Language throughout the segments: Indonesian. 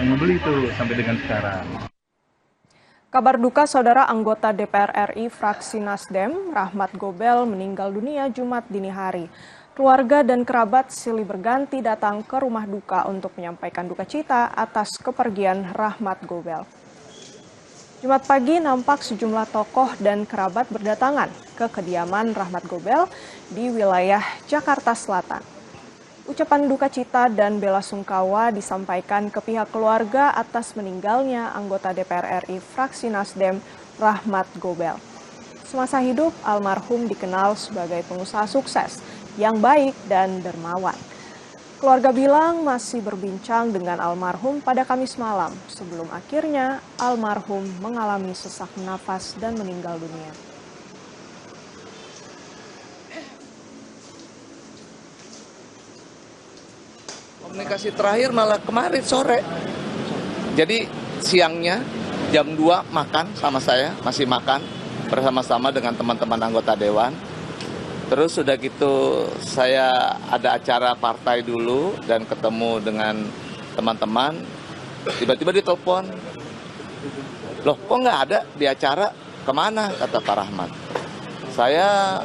yang membeli tuh sampai dengan sekarang. Kabar duka saudara anggota DPR RI fraksi Nasdem, Rahmat Gobel, meninggal dunia Jumat dini hari. Keluarga dan kerabat silih berganti datang ke rumah duka untuk menyampaikan duka cita atas kepergian Rahmat Gobel. Jumat pagi nampak sejumlah tokoh dan kerabat berdatangan ke kediaman Rahmat Gobel di wilayah Jakarta Selatan. Ucapan duka cita dan bela sungkawa disampaikan ke pihak keluarga atas meninggalnya anggota DPR RI fraksi Nasdem Rahmat Gobel. Semasa hidup, almarhum dikenal sebagai pengusaha sukses yang baik dan dermawan. Keluarga bilang masih berbincang dengan almarhum pada Kamis malam sebelum akhirnya almarhum mengalami sesak nafas dan meninggal dunia. Komunikasi terakhir malah kemarin sore. Jadi siangnya jam 2 makan sama saya, masih makan bersama-sama dengan teman-teman anggota dewan. Terus sudah gitu saya ada acara partai dulu dan ketemu dengan teman-teman. Tiba-tiba ditelepon, loh kok nggak ada di acara, kemana, kata Pak Rahmat. Saya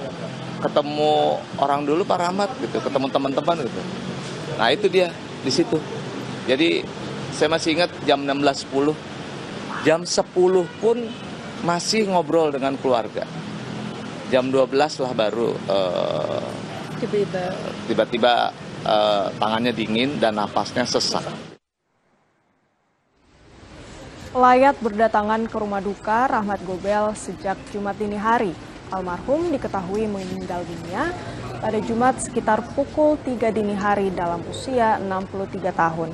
ketemu orang dulu Pak Rahmat gitu, ketemu teman-teman gitu. Nah itu dia di situ. Jadi saya masih ingat jam 16.10, jam 10 pun masih ngobrol dengan keluarga. Jam 12 lah baru tiba-tiba tangannya dingin dan napasnya sesak. Pelayat berdatangan ke rumah duka Rahmat Gobel sejak Jumat dini hari. Almarhum diketahui meninggal dunia pada Jumat sekitar pukul 3 dini hari dalam usia 63 tahun.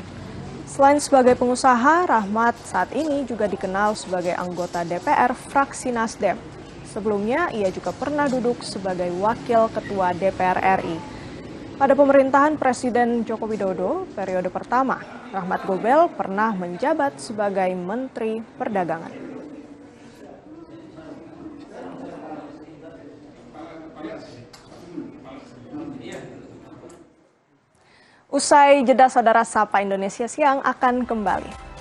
Selain sebagai pengusaha, Rahmat saat ini juga dikenal sebagai anggota DPR fraksi Nasdem. Sebelumnya, ia juga pernah duduk sebagai wakil ketua DPR RI. Pada pemerintahan Presiden Joko Widodo, periode pertama, Rahmat Gobel pernah menjabat sebagai Menteri Perdagangan. Usai jeda saudara Sapa Indonesia Siang akan kembali.